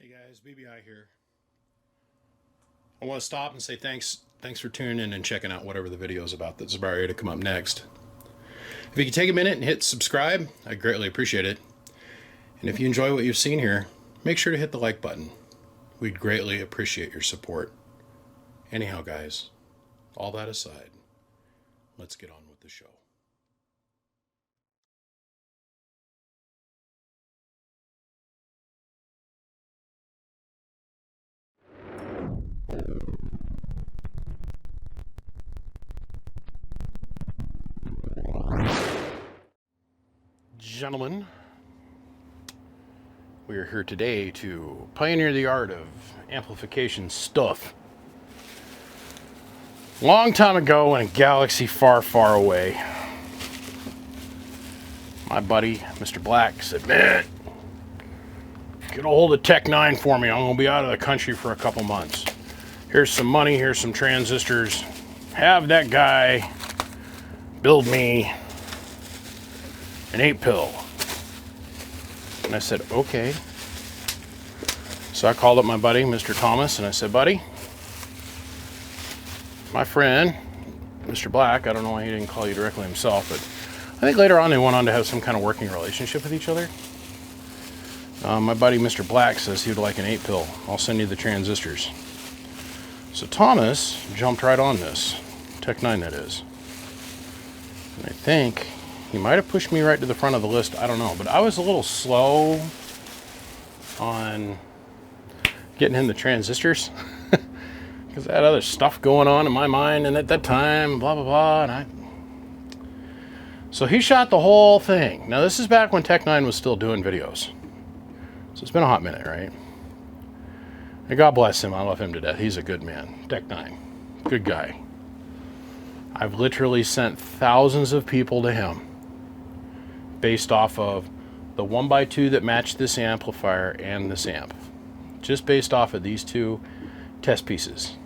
Hey guys, BBI here. I want to stop and say thanks for tuning in and checking out whatever the video is about that's about ready to come up next. If you could take a minute and hit subscribe, I'd greatly appreciate it. And if you enjoy what you've seen here, make sure to hit the like button. We'd greatly appreciate your support. Anyhow, guys, all that aside, let's get on with the show. Gentlemen, we are here today to pioneer the art of amplification stuff. Long time ago in a galaxy far, far away, my buddy, Mr. Black, said, "Man, get a hold of Tech 9 for me. I'm going to be out of the country for a couple months. Here's some money, here's some transistors. Have that guy build me an 8-pill. And I said, okay. So I called up my buddy, Mr. Thomas, and I said, buddy, my friend, Mr. Black, I don't know why he didn't call you directly himself, but I think later on they went on to have some kind of working relationship with each other. My buddy, Mr. Black, says he would like an 8-pill. I'll send you the transistors. So Thomas jumped right on this. Tech 9, that is. And I think he might have pushed me right to the front of the list. I don't know. But I was a little slow on getting him the transistors because I had other stuff going on in my mind, and at that time, blah, blah, blah. So he shot the whole thing. Now, this is back when Tech 9 was still doing videos. So it's been a hot minute, right? And God bless him. I love him to death. He's a good man. Tech 9. Good guy. I've literally sent thousands of people to him based off of the 1x2 that matched this amplifier and this amp. Just based off of these two test pieces.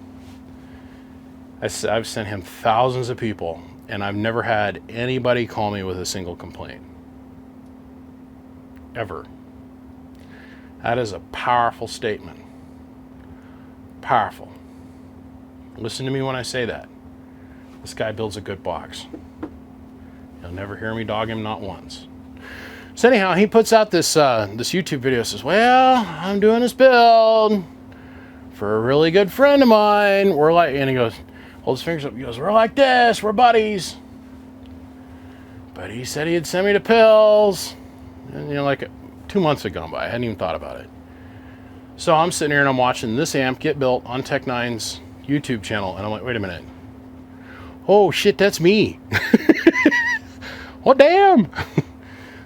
I've sent him thousands of people, and I've never had anybody call me with a single complaint. Ever. That is a powerful statement. Powerful. Listen to me when I say that. This guy builds a good box. You'll never hear me dog him, not once. So anyhow, he puts out this this YouTube video, says, well, I'm doing this build for a really good friend of mine. We're like, and he goes, holds his fingers up, he goes, we're like this, we're buddies. But he said he'd send me the pills. And like 2 months had gone by. I hadn't even thought about it. So I'm sitting here and I'm watching this amp get built on Tech 9's YouTube channel. And I'm like, wait a minute. Oh shit, that's me. Oh damn.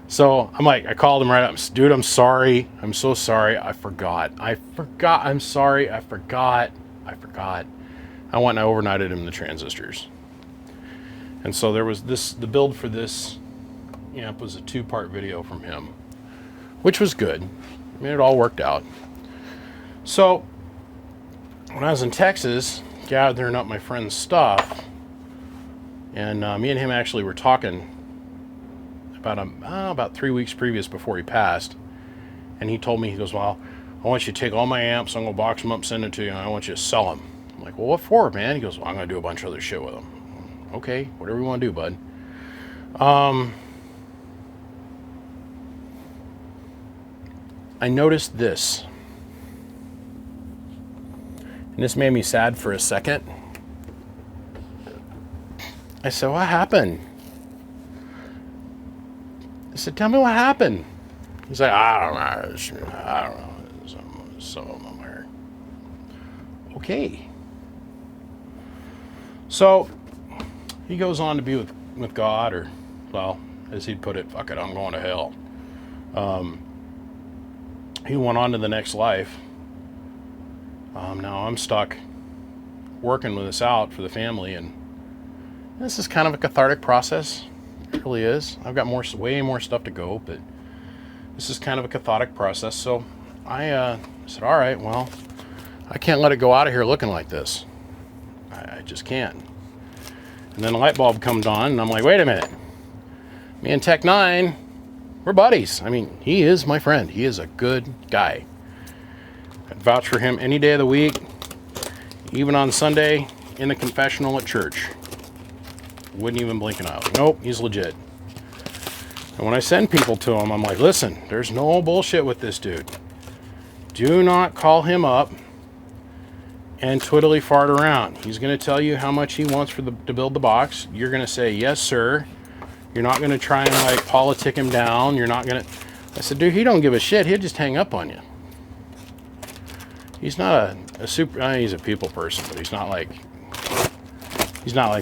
So I'm like, I called him right up. Dude, I'm sorry. I'm so sorry. I forgot. I'm sorry. I forgot. I went and I overnighted him the transistors. And so there was the build for this amp was a 2-part video from him, which was good. I mean, it all worked out. So when I was in Texas, gathering up my friend's stuff, and me and him actually were talking about 3 weeks previous before he passed, and he told me, he goes, well, I want you to take all my amps, I'm going to box them up, send it to you, and I want you to sell them. I'm like, well, what for, man? He goes, well, I'm going to do a bunch of other shit with them. Okay, whatever you want to do, bud. I noticed this, and this made me sad for a second. I said, what happened? I said, tell me what happened. He's like, I don't know. Somewhere. Okay. So he goes on to be with God, or, well, as he'd put it, fuck it, I'm going to hell. He went on to the next life. Now I'm stuck working with this out for the family, and this is kind of a cathartic process. It really is. I've got way more stuff to go, but this is kind of a cathartic process. So I said, all right, well, I can't let it go out of here looking like this. I just can't. And then the light bulb comes on, and I'm like, wait a minute. Me and Tech 9, we're buddies. I mean, he is my friend. He is a good guy. vouch for him any day of the week, even on Sunday in the confessional at church. Wouldn't even blink an eye. Nope, he's legit. And when I send people to him, I'm like, listen, there's no bullshit with this dude. Do not call him up and twiddly fart around. He's going to tell you how much he wants to build the box. You're going to say, yes, sir. You're not going to try and like politic him down. You're not going to... I said, dude, he don't give a shit. He'll just hang up on you. He's not a super... I mean, he's a people person, but he's not like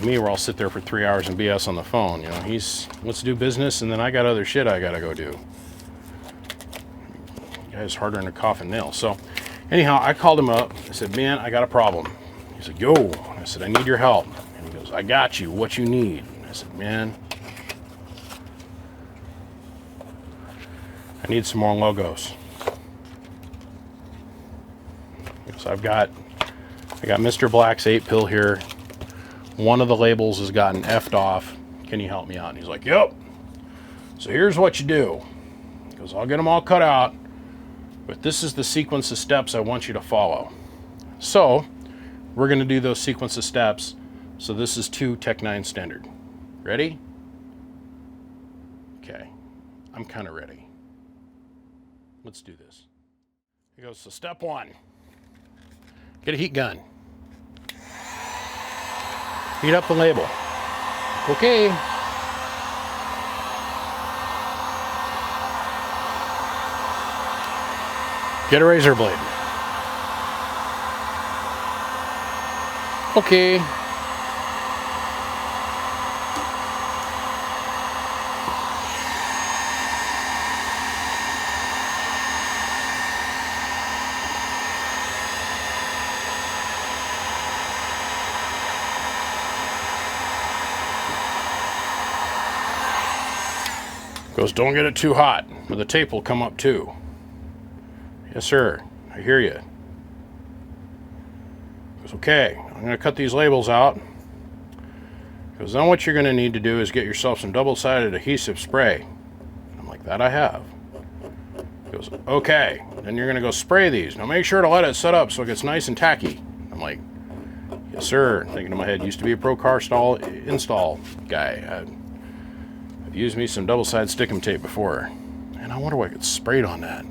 me where I'll sit there for 3 hours and BS on the phone. You know, he's, let's do business, and then I got other shit I got to go do. The guy's harder than a coffin nail. So anyhow, I called him up. I said, man, I got a problem. He's like, yo. I said, I need your help. And he goes, I got you. What you need? I said, man, I need some more logos. So I got Mr. Black's 8-pill here. One of the labels has gotten effed off. Can you help me out? And he's like, yep. So here's what you do. He goes, I'll get them all cut out, but this is the sequence of steps I want you to follow. So we're going to do those sequence of steps. So this is 2 Tech 9 standard. Ready? Okay. I'm kind of ready. Let's do this. He goes, so step 1. Get a heat gun. Heat up the label. Okay. Get a razor blade. Okay. Goes, don't get it too hot, or the tape will come up too. Yes, sir. I hear you. Goes, okay, I'm going to cut these labels out. Goes, then what you're going to need to do is get yourself some double-sided adhesive spray. I'm like, that I have. Goes, okay, then you're going to go spray these. Now make sure to let it set up so it gets nice and tacky. I'm like, yes, sir. Thinking in my head, used to be a pro car install guy. I've used me some double-sided stickum tape before, and I wonder what gets sprayed on that.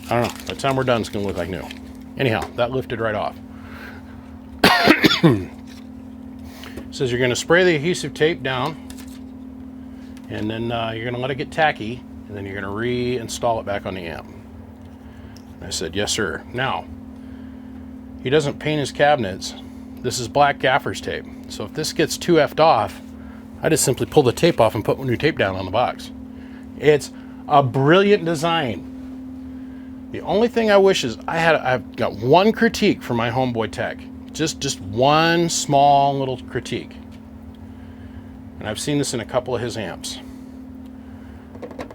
I don't know. By the time we're done, it's going to look like new. Anyhow, that lifted right off. It says you're going to spray the adhesive tape down, and then you're going to let it get tacky, and then you're going to reinstall it back on the amp. And I said, yes, sir. Now, he doesn't paint his cabinets. This is black gaffer's tape. So if this gets too effed off, I just simply pull the tape off and put new tape down on the box. It's a brilliant design. The only thing I wish is I've got one critique for my homeboy tech. Just one small little critique. And I've seen this in a couple of his amps.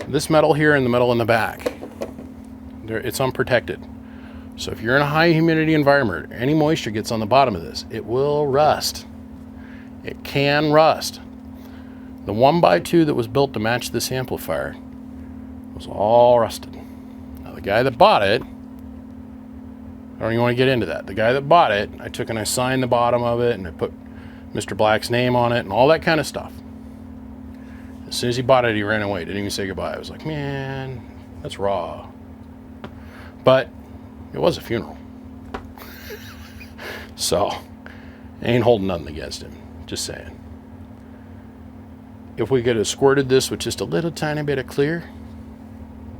This metal here and the metal in the back, it's unprotected. So if you're in a high humidity environment, any moisture gets on the bottom of this, it will rust. It can rust. The 1x2 that was built to match this amplifier was all rusted. Now the guy that bought it, I don't even want to get into that. The guy that bought it, I took and I signed the bottom of it and I put Mr. Black's name on it and all that kind of stuff. As soon as he bought it, he ran away. Didn't even say goodbye. I was like, man, that's raw. But it was a funeral. So, I ain't holding nothing against him. Just saying. If we could have squirted this with just a little tiny bit of clear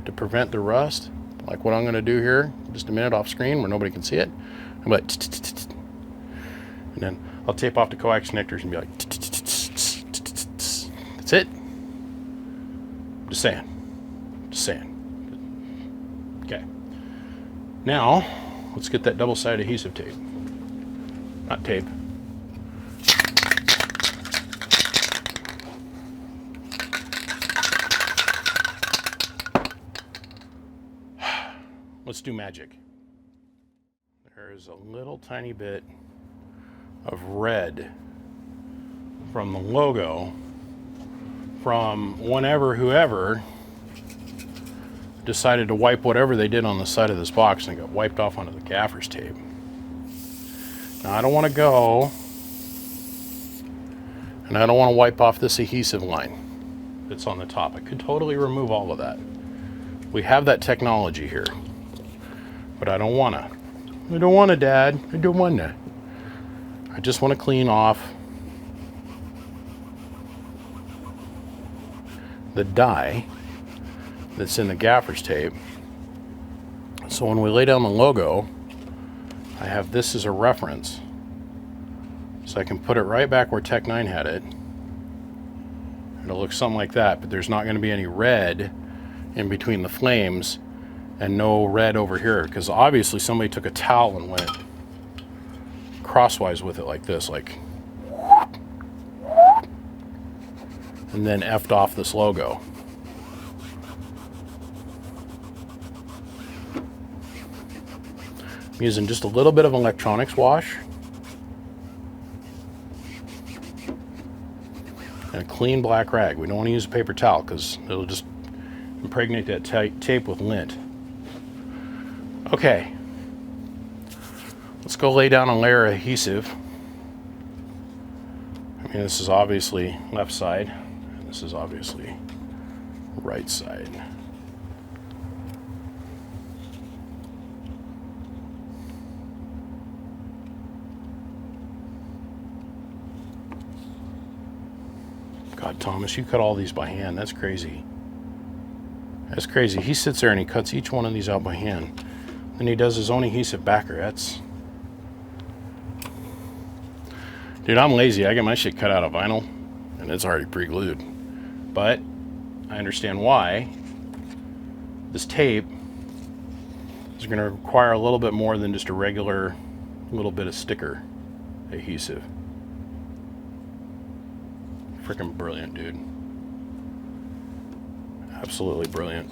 to prevent the rust, like what I'm going to do here, just a minute off screen where nobody can see it, I'm like, and then I'll tape off the coax connectors and be like, that's it. Just saying. Just saying. Okay. Now, let's get that double-sided adhesive tape. Not tape. Let's do magic. There is a little tiny bit of red from the logo from whoever decided to wipe whatever they did on the side of this box, and it got wiped off onto the gaffer's tape. Now I don't want to go, and I don't want to wipe off this adhesive line that's on the top. I could totally remove all of that. We have that technology here, but I don't want to. I don't want to, Dad. I don't want to. I just want to clean off the dye that's in the gaffer's tape. So when we lay down the logo, I have this as a reference. So I can put it right back where Tech 9 had it. It'll look something like that, but there's not going to be any red in between the flames and no red over here, because obviously somebody took a towel and went crosswise with it like this, like, and then effed off this logo. I'm using just a little bit of electronics wash and a clean black rag. We don't want to use a paper towel because it'll just impregnate that tape with lint. Okay, let's go lay down a layer of adhesive. I mean, this is obviously left side, and this is obviously right side. God, Thomas, you cut all these by hand. That's crazy. That's crazy. He sits there and he cuts each one of these out by hand. Then he does his own adhesive backer. That's... Dude, I'm lazy. I get my shit cut out of vinyl, and it's already pre-glued. But I understand why this tape is going to require a little bit more than just a regular little bit of sticker adhesive. Freaking brilliant, dude. Absolutely brilliant.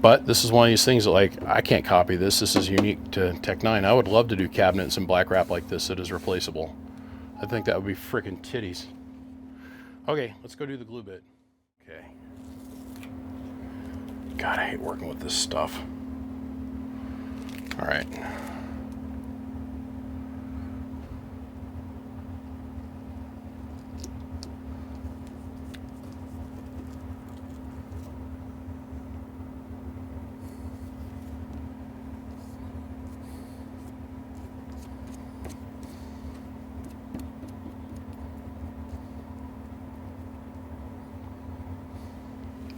But this is one of these things that, like, I can't copy this. This is unique to Tech 9. I would love to do cabinets in black wrap like this that is replaceable. I think that would be freaking titties. Okay, let's go do the glue bit. Okay. God, I hate working with this stuff. All right.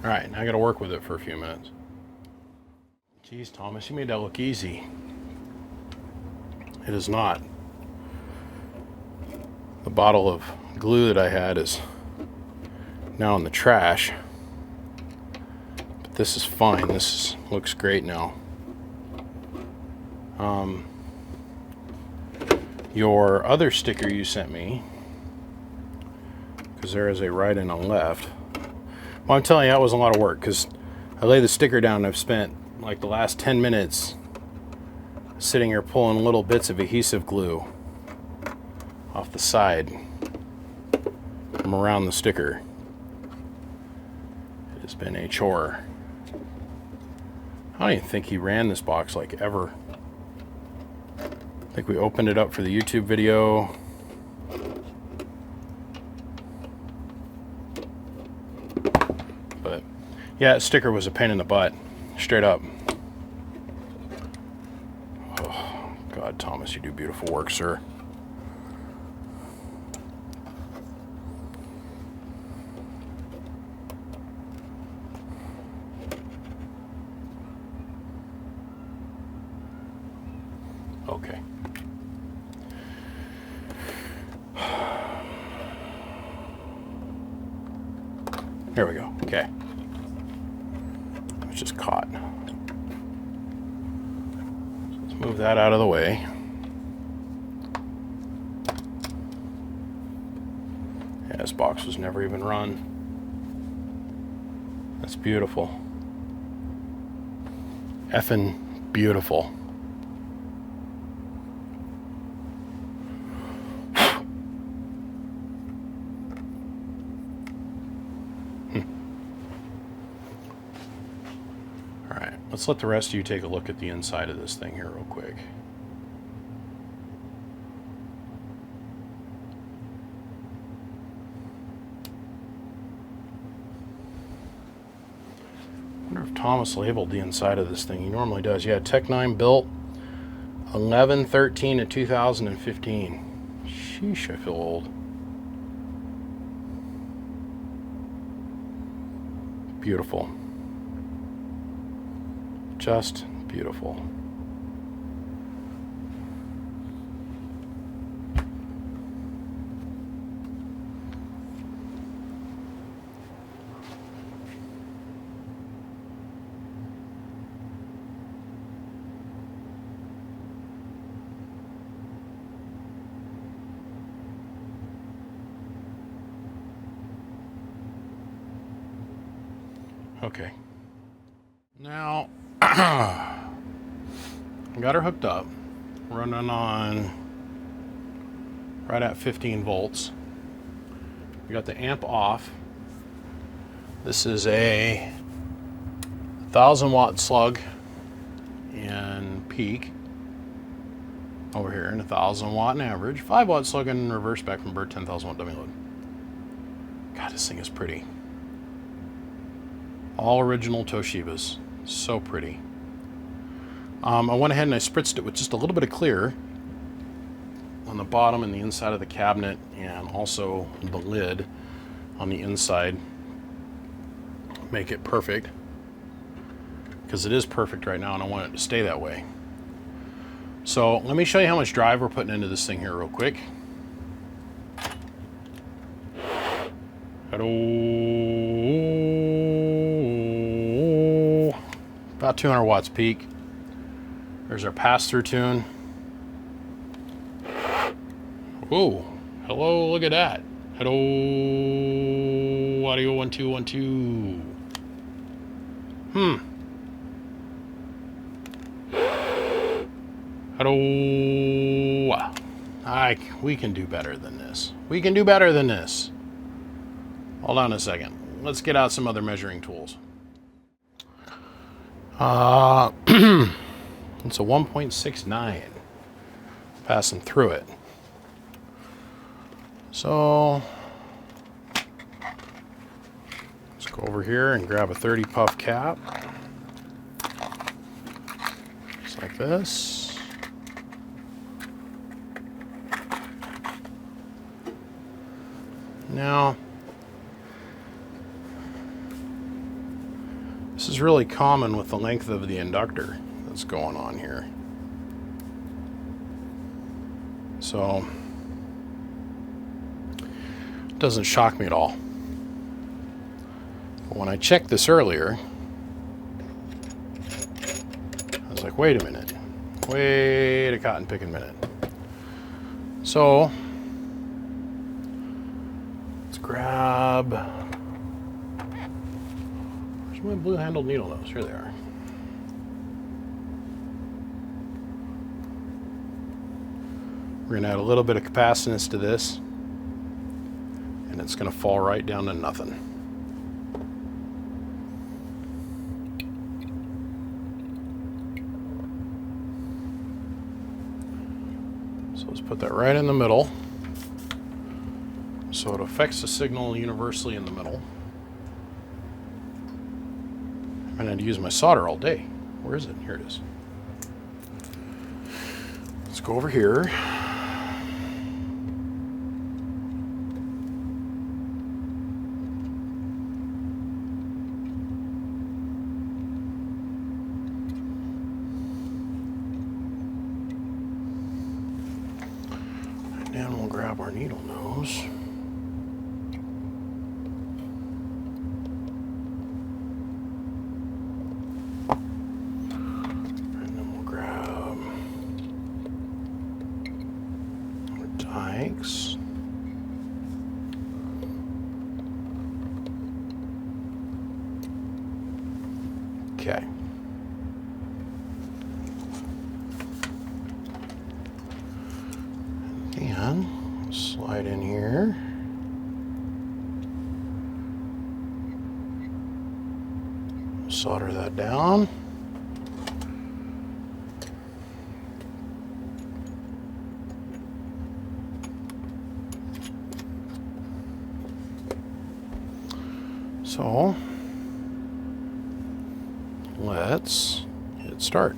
All right, now I gotta work with it for a few minutes. Jeez, Thomas, you made that look easy. It is not. The bottle of glue that I had is now in the trash. But this is fine. This looks great now. Your other sticker you sent me, because there is a right and a left. Well, I'm telling you, that was a lot of work, because I lay the sticker down and I've spent like the last 10 minutes sitting here pulling little bits of adhesive glue off the side from around the sticker. It has been a chore. I don't even think he ran this box like ever. I think we opened it up for the YouTube video. But yeah, that sticker was a pain in the butt, straight up. Oh, God, Thomas, you do beautiful work, sir. Okay. There we go. Okay. It's just caught. Let's move that out of the way. Yeah, this box was never even run. That's beautiful. Effing beautiful. Let's let the rest of you take a look at the inside of this thing here real quick. I wonder if Thomas labeled the inside of this thing. He normally does. Yeah, Tech 9 built 11/13 of 2015. Sheesh, I feel old. Beautiful. Just beautiful. Okay. Now, I got her hooked up, running on right at 15 volts. We got the amp off. This is a 1,000-watt slug in peak over here, and 1,000-watt in average. 5-watt slug in reverse back from bird, 10,000-watt dummy load. God, this thing is pretty. All original Toshibas. So pretty. I went ahead and I spritzed it with just a little bit of clear on the bottom and the inside of the cabinet, and also the lid on the inside. Make it perfect, because it is perfect right now and I want it to stay that way. So let me show you how much drive we're putting into this thing here real quick. About 200 watts peak. There's our pass-through tune. Whoa, hello, look at that. Hello, audio 1 2 1 2. Hello. We can do better than this. We can do better than this. Hold on a second. Let's get out some other measuring tools. It's a 1.69 passing through it. So let's go over here and grab a 30 puff cap. Just like this. Now, this is really common with the length of the inductor that's going on here. So it doesn't shock me at all. But when I checked this earlier, I was like, wait a minute. Wait a cotton picking minute. So let's grab, where's my blue handled needle nose? Here they are. We're gonna add a little bit of capacitance to this, and it's gonna fall right down to nothing. So let's put that right in the middle, so it affects the signal universally in the middle. I'm gonna use my solder all day. Where is it? Here it is. Let's go over here. And we'll grab our needle nose. And then we'll grab our dikes. Okay. And slide in here. Solder that down. So let's hit start.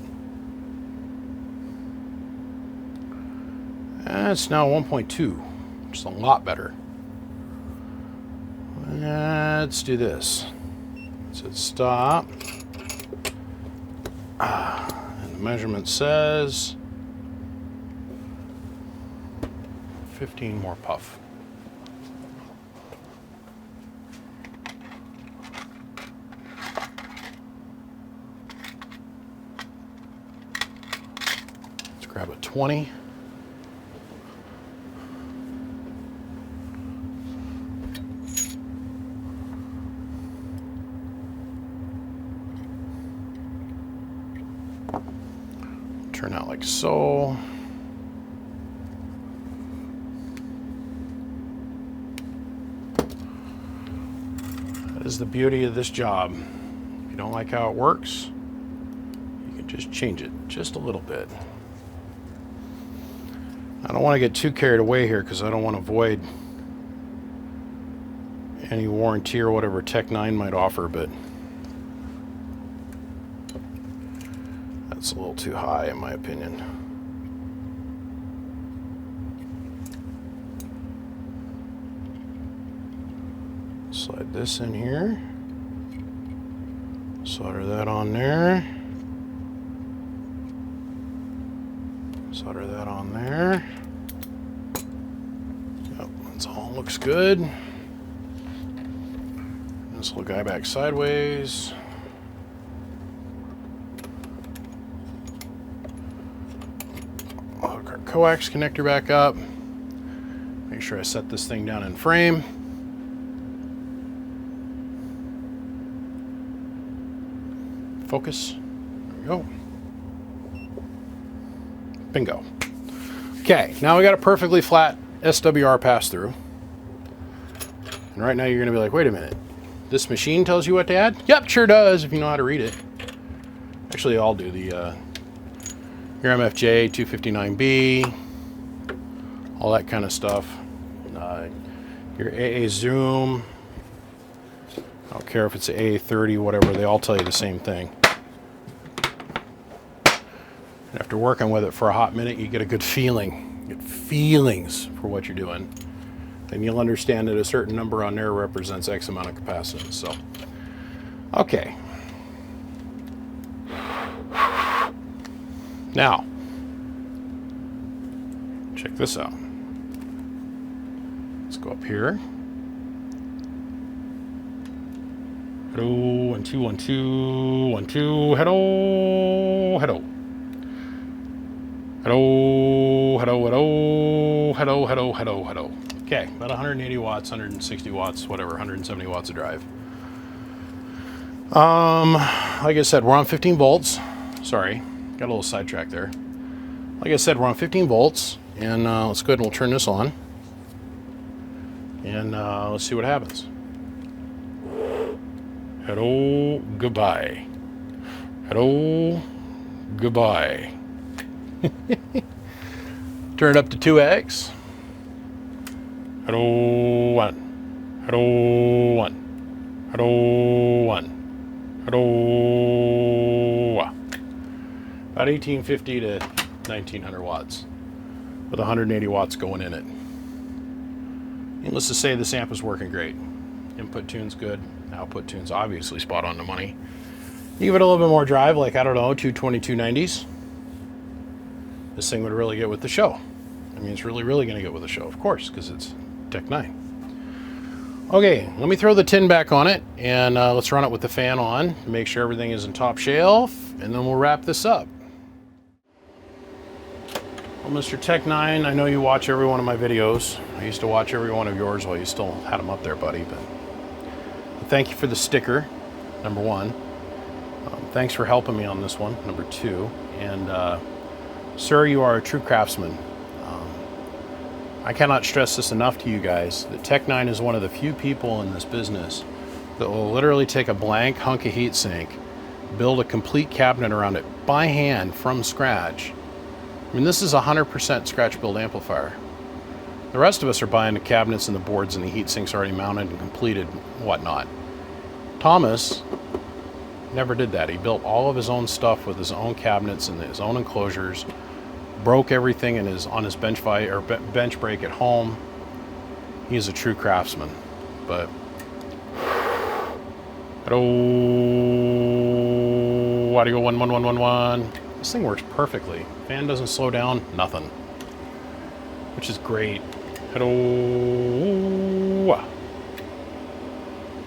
And it's now 1.2, which is a lot better. Let's do this. Let's hit stop. And the measurement says 15 more puff. Let's grab a 20. Turn out like so. That is the beauty of this job. If you don't like how it works, you can just change it just a little bit. I don't want to get too carried away here because I don't want to void any warranty or whatever Tech 9 might offer, but that's a little too high in my opinion. Slide this in here. Solder that on there. Solder that on there. Yep, that's all looks good. This little guy back sideways. Hook our coax connector back up. Make sure I set this thing down in frame. Focus. There we go. Bingo. Okay, now we got a perfectly flat SWR pass-through. And right now you're going to be like, wait a minute. This machine tells you what to add? Yep, sure does if you know how to read it. Actually, I'll do the your MFJ 259B, all that kind of stuff. Your AA zoom. I don't care if it's an AA30, whatever, they all tell you the same thing. And after working with it for a hot minute, you get a good feeling. You get feelings for what you're doing. And you'll understand that a certain number on there represents X amount of capacitance. So, okay. Now, check this out. Let's go up here. Hello, 1 2 1 2 1 2. Hello, hello. Hello, hello, hello, hello, hello, hello, hello. Okay, about 180 watts, 160 watts, whatever, 170 watts of drive. Like I said, we're on 15 volts. Sorry, got a little sidetracked there. Like I said, we're on 15 volts, and let's go ahead and we'll turn this on. And let's see what happens. Hello, goodbye. Hello, goodbye. Turn it up to 2x. Hello, 1. Hello, 1. Hello, 1. Hello. About 1850 to 1900 watts with 180 watts going in it. Needless to say, this amp is working great. Input tune's good. Output tune's obviously spot on the money. You give it a little bit more drive, like, I don't know, 22290s. This thing would really get with the show. I mean, it's really going to get with the show, of course, because it's Tech 9. Okay, let me throw the tin back on it, and let's run it with the fan on to make sure everything is in top shelf, and then we'll wrap this up. Well, Mr. Tech 9, I know you watch every one of my videos. I used to watch every one of yours while you still had them up there, buddy. But thank you for the sticker, number one. Thanks for helping me on this one, number two. And sir, you are a true craftsman. I cannot stress this enough to you guys, that Tech 9 is one of the few people in this business that will literally take a blank hunk of heatsink, build a complete cabinet around it by hand from scratch. I mean, this is a 100% scratch build amplifier. The rest of us are buying the cabinets and the boards and the heat sinks already mounted and completed and whatnot. Thomas never did that. He built all of his own stuff with his own cabinets and his own enclosures, broke everything on his bench break at home. He's a true craftsman. But audio 11111. This thing works perfectly. Fan doesn't slow down, nothing. Which is great. Hello.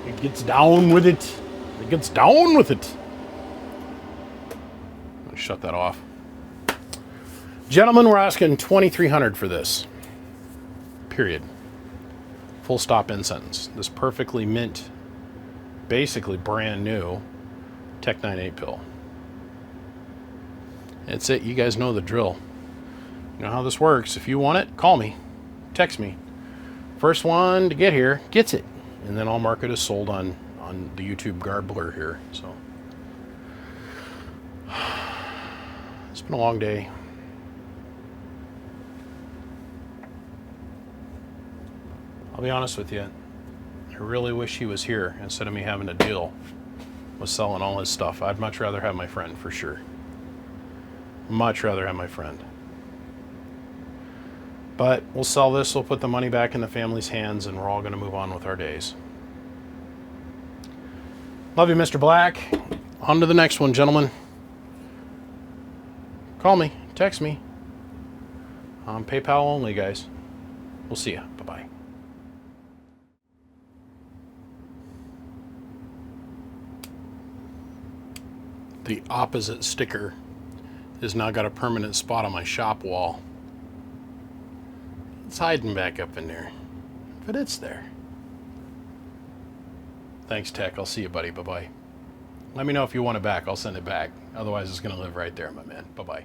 It gets down with it. It gets down with it. Let me shut that off. Gentlemen, we're asking $2,300 for this. Period. Full stop, end sentence. This perfectly mint, basically brand new Tech 9 8-pill. That's it. You guys know the drill. You know how this works. If you want it, call me. Text me. First one to get here gets it. And then I'll mark it as sold on the YouTube Garbler here. So it's been a long day. I'll be honest with you. I really wish he was here instead of me having to deal with selling all his stuff. I'd much rather have my friend, for sure. Much rather have my friend. But we'll sell this, we'll put the money back in the family's hands, and we're all going to move on with our days. Love you, Mr. Black. On to the next one, gentlemen. Call me, text me. PayPal only, guys. We'll see ya. Bye-bye. The opposite sticker has now got a permanent spot on my shop wall. It's hiding back up in there, but it's there. Thanks, Tech. I'll see you, buddy. Bye-bye. Let me know if you want it back. I'll send it back. Otherwise, it's going to live right there, my man. Bye-bye.